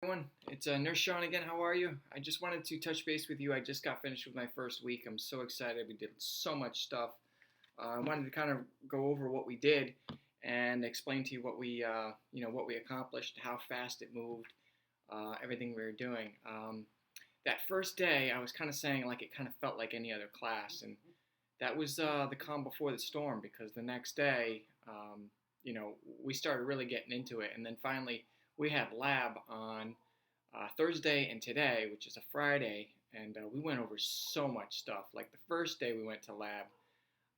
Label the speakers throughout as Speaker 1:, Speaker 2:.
Speaker 1: Everyone, it's Nurse Sean again. How are you? I just wanted to touch base with you. I just got finished with my first week. I'm so excited. We did so much stuff. I wanted to kind of go over what we did and explain to you what what we accomplished, how fast it moved, everything we were doing. That first day, I was kind of saying like it kind of felt like any other class, and that was the calm before the storm because the next day, you know, we started really getting into it, and then finally we had lab on Thursday and today, which is a Friday, and we went over so much stuff. Like the first day we went to lab,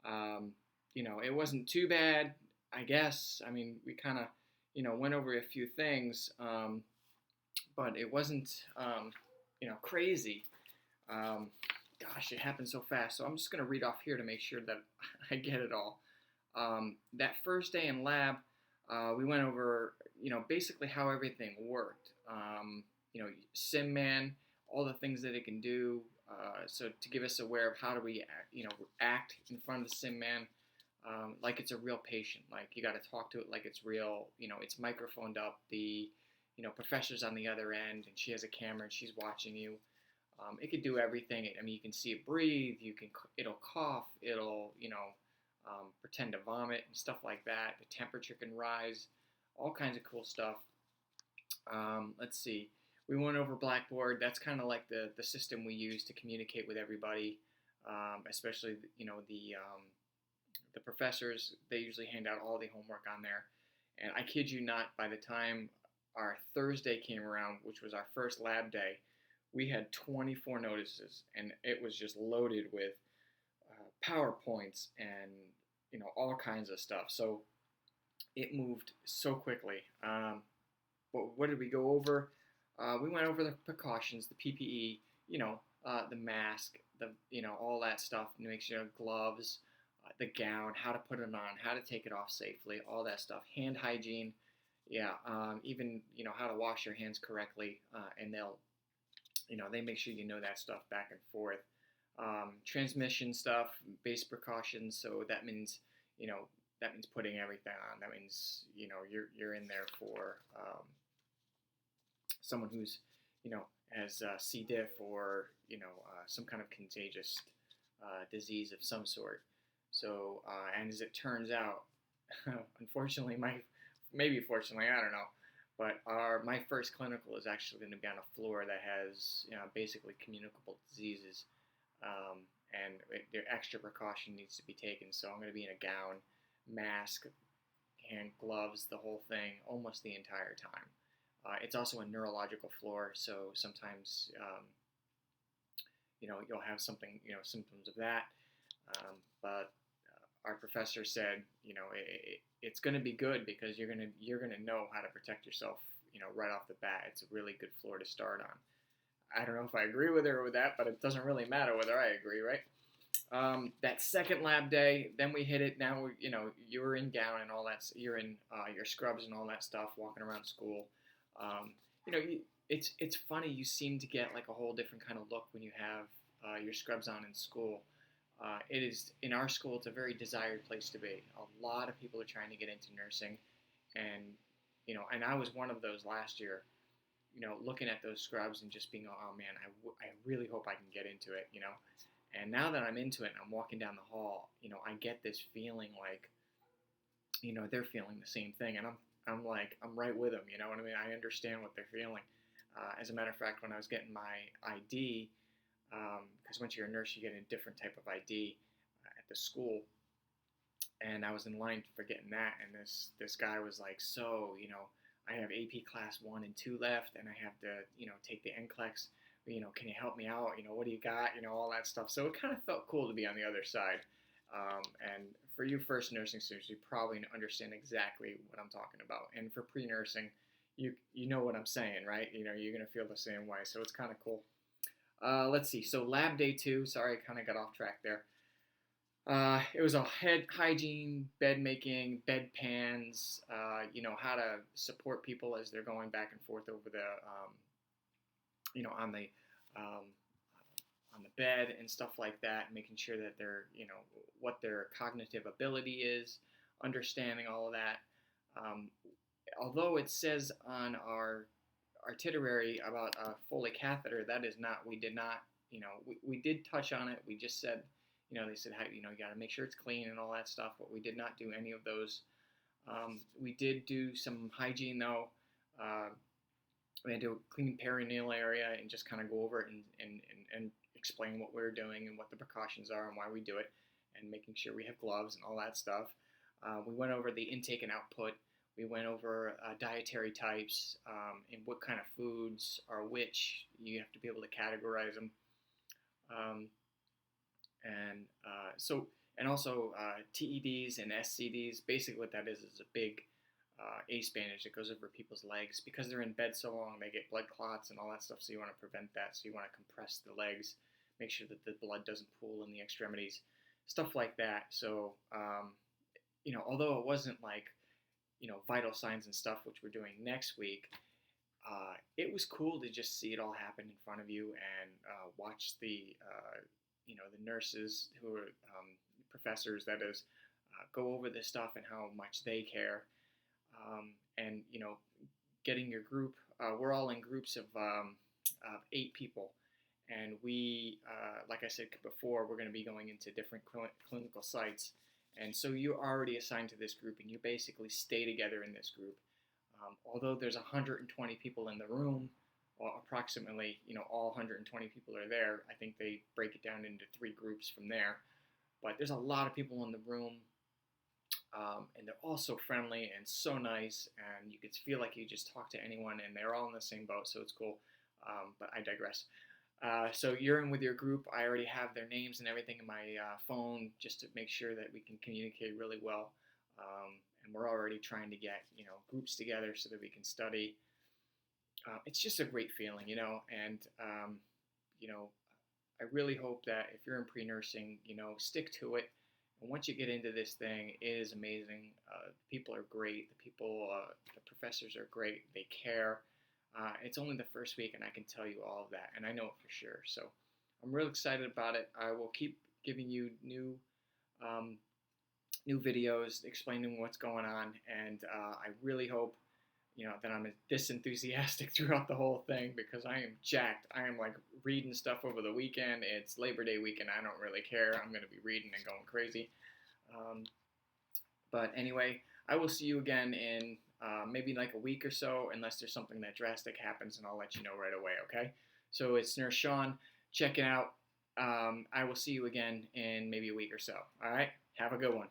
Speaker 1: um, it wasn't too bad, I guess. I mean, we kind of, went over a few things, but it wasn't, crazy. Um, Gosh, it happened so fast. So I'm just going to read off here to make sure that I get it all. That first day in lab, we went over, basically how everything worked. SimMan, all the things that it can do. So to give us aware of how do we, act in front of the SimMan, like it's a real patient. Like you got to talk to it like it's real. It's microphoned up. The, professor's on the other end, and she has a camera and she's watching you. It could do everything. I mean, you can see it breathe. It'll cough. It'll, pretend to vomit and stuff like that. The temperature can rise. All kinds of cool stuff. Let's see. We went over Blackboard. That's kind of like the system we use to communicate with everybody, especially the professors. They usually hand out all the homework on there. And I kid you not, by the time our Thursday came around, which was our first lab day, we had 24 notices, and it was just loaded with PowerPoints and all kinds of stuff. So it moved so quickly. But what did we go over? We went over the precautions, the PPE, the mask, all that stuff, and make sure gloves, the gown, how to put it on, how to take it off safely, all that stuff, hand hygiene, yeah, even how to wash your hands correctly, and they make sure you know that stuff back and forth. Transmission stuff, base precautions. So that means, putting everything on. That means, you're in there for someone who's, has C. diff or, some kind of contagious disease of some sort. So, and as it turns out, unfortunately, maybe fortunately, I don't know, but my first clinical is actually going to be on a floor that has basically communicable diseases, and the extra precaution needs to be taken. So I'm going to be in a gown, mask, hand gloves, the whole thing, almost the entire time. It's also a neurological floor, so sometimes you'll have something, symptoms of that. But our professor said, it's going to be good because you're gonna know how to protect yourself, right off the bat. It's a really good floor to start on. I don't know if I agree with her with that, but it doesn't really matter whether I agree, right? That second lab day, then we hit it. Now you're in gown and all that. You're in your scrubs and all that stuff, walking around school. Um, it's funny. You seem to get like a whole different kind of look when you have your scrubs on in school. It is in our school. It's a very desired place to be. A lot of people are trying to get into nursing, and and I was one of those last year. Looking at those scrubs and just being, oh man, I really hope I can get into it. And now that I'm into it and I'm walking down the hall, I get this feeling like, they're feeling the same thing, and I'm like, I'm right with them. You know what I mean? I understand what they're feeling. As a matter of fact, when I was getting my ID, because once you're a nurse, you get a different type of ID at the school, and I was in line for getting that, and this guy was like, so I have AP class 1 and 2 left, and I have to take the NCLEX. Can you help me out? What do you got? All that stuff. So it kind of felt cool to be on the other side. And for you first nursing students, you probably understand exactly what I'm talking about. And for pre-nursing, you know what I'm saying, right? You're gonna feel the same way. So it's kind of cool. Let's see. So lab day 2. Sorry, I kind of got off track there. It was a head hygiene, bed making, bed pans, how to support people as they're going back and forth over the, on the, on the bed and stuff like that, making sure that they're, what their cognitive ability is, understanding all of that. Although it says on our itinerary about a Foley catheter, that is not, we did not, we did touch on it. We just said, they said, how, you got to make sure it's clean and all that stuff, but we did not do any of those. We did do some hygiene though. We had to clean perineal area and just kind of go over it and explain what we're doing and what the precautions are and why we do it, and making sure we have gloves and all that stuff. We went over the intake and output. We went over dietary types and what kind of foods are which. You have to be able to categorize them. And also TEDs and SCDs. Basically, what that is a big ACE bandage that goes over people's legs. Because they're in bed so long, they get blood clots and all that stuff, so you want to prevent that. So you want to compress the legs, make sure that the blood doesn't pool in the extremities, stuff like that. So, although it wasn't like, vital signs and stuff, which we're doing next week, it was cool to just see it all happen in front of you and watch the nurses who are professors, that is, go over this stuff and how much they care. And getting your group, we're all in groups of 8 people, and we, like I said before, we're going to be going into different clinical sites, and so you're already assigned to this group, and you basically stay together in this group. Although there's 120 people in the room, or approximately, all 120 people are there, I think they break it down into 3 groups from there, but there's a lot of people in the room. And they're all so friendly and so nice, and you could feel like you just talk to anyone, and they're all in the same boat, so it's cool. But I digress. So you're in with your group. I already have their names and everything in my phone just to make sure that we can communicate really well. And we're already trying to get groups together so that we can study. It's just a great feeling, and I really hope that if you're in pre-nursing, stick to it. And once you get into this thing, it is amazing. People are great. The professors are great. They care. It's only the first week, and I can tell you all of that, and I know it for sure. So I'm real excited about it. I will keep giving you new videos explaining what's going on, and I really hope that I'm this enthusiastic throughout the whole thing, because I am jacked. I am like reading stuff over the weekend. It's Labor Day weekend. I don't really care. I'm going to be reading and going crazy. But anyway, I will see you again in maybe like a week or so, unless there's something that drastic happens, and I'll let you know right away, okay? So it's Nurse Sean. Check it out. I will see you again in maybe a week or so. All right? Have a good one.